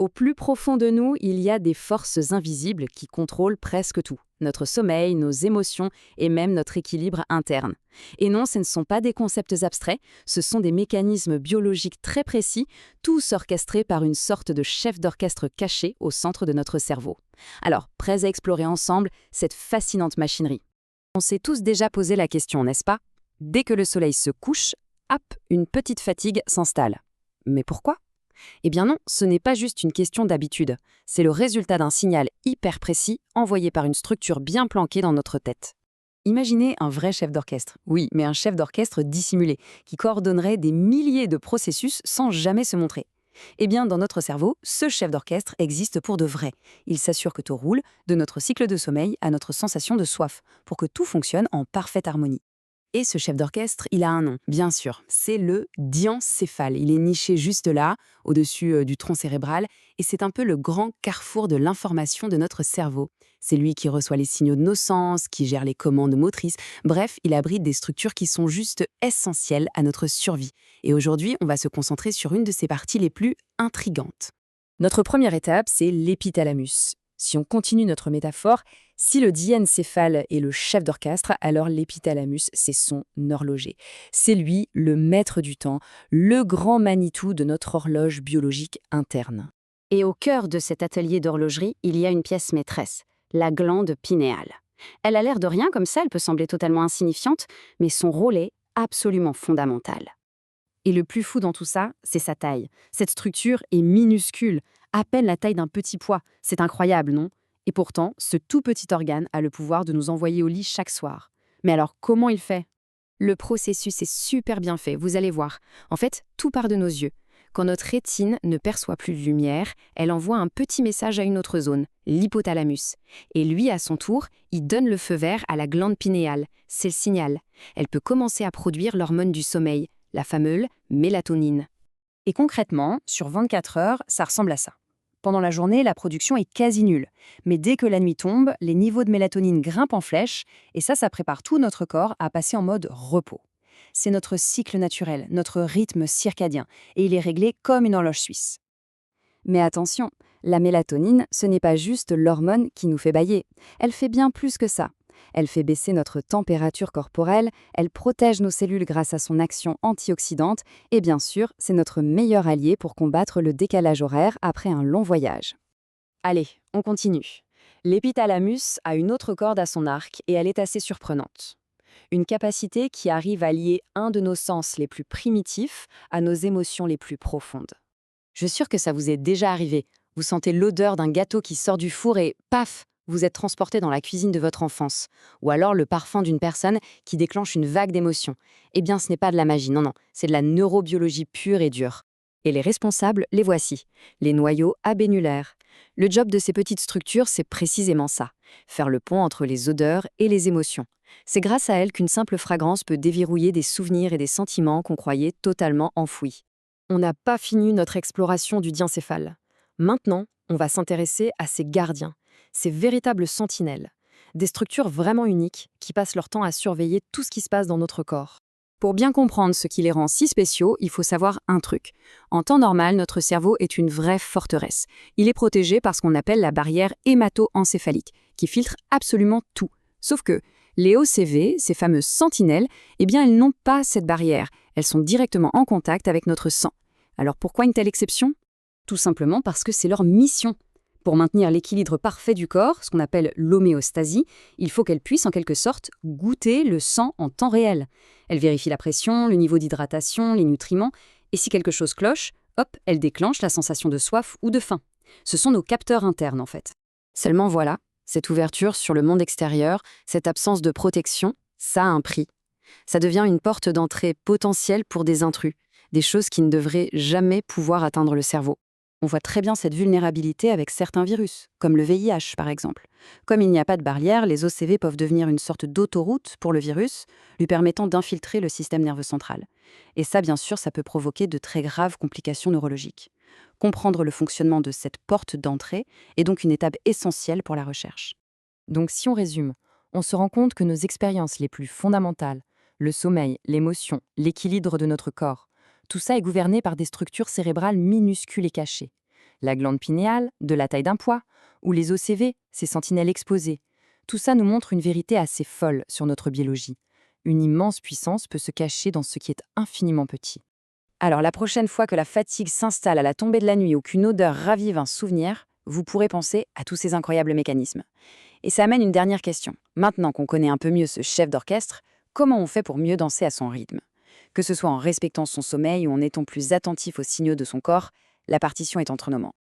Au plus profond de nous, il y a des forces invisibles qui contrôlent presque tout. Notre sommeil, nos émotions et même notre équilibre interne. Et non, ce ne sont pas des concepts abstraits, ce sont des mécanismes biologiques très précis, tous orchestrés par une sorte de chef d'orchestre caché au centre de notre cerveau. Alors, prêts à explorer ensemble cette fascinante machinerie? On s'est tous déjà posé la question, n'est-ce pas? Dès que le soleil se couche, hop, une petite fatigue s'installe. Mais pourquoi? Eh bien non, ce n'est pas juste une question d'habitude. C'est le résultat d'un signal hyper précis envoyé par une structure bien planquée dans notre tête. Imaginez un vrai chef d'orchestre. Oui, mais un chef d'orchestre dissimulé, qui coordonnerait des milliers de processus sans jamais se montrer. Eh bien, dans notre cerveau, ce chef d'orchestre existe pour de vrai. Il s'assure que tout roule, de notre cycle de sommeil à notre sensation de soif, pour que tout fonctionne en parfaite harmonie. Et ce chef d'orchestre, il a un nom, bien sûr, c'est le diencéphale. Il est niché juste là, au-dessus du tronc cérébral, et c'est un peu le grand carrefour de l'information de notre cerveau. C'est lui qui reçoit les signaux de nos sens, qui gère les commandes motrices. Bref, il abrite des structures qui sont juste essentielles à notre survie. Et aujourd'hui, on va se concentrer sur une de ses parties les plus intrigantes. Notre première étape, c'est l'épithalamus. Si on continue notre métaphore, si le diencéphale est le chef d'orchestre, alors l'épithalamus, c'est son horloger. C'est lui, le maître du temps, le grand Manitou de notre horloge biologique interne. Et au cœur de cet atelier d'horlogerie, il y a une pièce maîtresse, la glande pinéale. Elle a l'air de rien comme ça, elle peut sembler totalement insignifiante, mais son rôle est absolument fondamental. Et le plus fou dans tout ça, c'est sa taille. Cette structure est minuscule, à peine la taille d'un petit pois. C'est incroyable, non? Et pourtant, ce tout petit organe a le pouvoir de nous envoyer au lit chaque soir. Mais alors, comment il fait? Le processus est super bien fait, vous allez voir. En fait, tout part de nos yeux. Quand notre rétine ne perçoit plus de lumière, elle envoie un petit message à une autre zone, l'hypothalamus. Et lui, à son tour, il donne le feu vert à la glande pinéale. C'est le signal. Elle peut commencer à produire l'hormone du sommeil, la fameuse mélatonine. Et concrètement, sur 24 heures, ça ressemble à ça. Pendant la journée, la production est quasi nulle. Mais dès que la nuit tombe, les niveaux de mélatonine grimpent en flèche, et ça prépare tout notre corps à passer en mode repos. C'est notre cycle naturel, notre rythme circadien, et il est réglé comme une horloge suisse. Mais attention, la mélatonine, ce n'est pas juste l'hormone qui nous fait bâiller. Elle fait bien plus que ça. Elle fait baisser notre température corporelle, elle protège nos cellules grâce à son action antioxydante, et bien sûr, c'est notre meilleur allié pour combattre le décalage horaire après un long voyage. Allez, on continue. L'épithalamus a une autre corde à son arc et elle est assez surprenante. Une capacité qui arrive à lier un de nos sens les plus primitifs à nos émotions les plus profondes. Je suis sûre que ça vous est déjà arrivé. Vous sentez l'odeur d'un gâteau qui sort du four et paf, vous êtes transporté dans la cuisine de votre enfance. Ou alors le parfum d'une personne qui déclenche une vague d'émotions. Eh bien, ce n'est pas de la magie, non, c'est de la neurobiologie pure et dure. Et les responsables, les voici, les noyaux abénulaires. Le job de ces petites structures, c'est précisément ça, faire le pont entre les odeurs et les émotions. C'est grâce à elles qu'une simple fragrance peut déverrouiller des souvenirs et des sentiments qu'on croyait totalement enfouis. On n'a pas fini notre exploration du diencéphale. Maintenant, on va s'intéresser à ces gardiens, ces véritables sentinelles, des structures vraiment uniques qui passent leur temps à surveiller tout ce qui se passe dans notre corps. Pour bien comprendre ce qui les rend si spéciaux, il faut savoir un truc. En temps normal, notre cerveau est une vraie forteresse. Il est protégé par ce qu'on appelle la barrière hémato-encéphalique, qui filtre absolument tout. Sauf que les OCV, ces fameuses sentinelles, eh bien, elles n'ont pas cette barrière. Elles sont directement en contact avec notre sang. Alors pourquoi une telle exception? Tout simplement parce que c'est leur mission. Pour maintenir l'équilibre parfait du corps, ce qu'on appelle l'homéostasie, il faut qu'elles puissent en quelque sorte goûter le sang en temps réel. Elles vérifient la pression, le niveau d'hydratation, les nutriments, et si quelque chose cloche, hop, elles déclenchent la sensation de soif ou de faim. Ce sont nos capteurs internes en fait. Seulement voilà, cette ouverture sur le monde extérieur, cette absence de protection, ça a un prix. Ça devient une porte d'entrée potentielle pour des intrus, des choses qui ne devraient jamais pouvoir atteindre le cerveau. On voit très bien cette vulnérabilité avec certains virus, comme le VIH par exemple. Comme il n'y a pas de barrière, les OCV peuvent devenir une sorte d'autoroute pour le virus, lui permettant d'infiltrer le système nerveux central. Et ça, bien sûr, ça peut provoquer de très graves complications neurologiques. Comprendre le fonctionnement de cette porte d'entrée est donc une étape essentielle pour la recherche. Donc si on résume, on se rend compte que nos expériences les plus fondamentales, le sommeil, l'émotion, l'équilibre de notre corps, tout ça est gouverné par des structures cérébrales minuscules et cachées. La glande pinéale, de la taille d'un pois, ou les OCV, ces sentinelles exposées. Tout ça nous montre une vérité assez folle sur notre biologie. Une immense puissance peut se cacher dans ce qui est infiniment petit. Alors la prochaine fois que la fatigue s'installe à la tombée de la nuit ou qu'une odeur ravive un souvenir, vous pourrez penser à tous ces incroyables mécanismes. Et ça amène une dernière question. Maintenant qu'on connaît un peu mieux ce chef d'orchestre, comment on fait pour mieux danser à son rythme? Que ce soit en respectant son sommeil ou en étant plus attentif aux signaux de son corps, la partition est entre nos mains.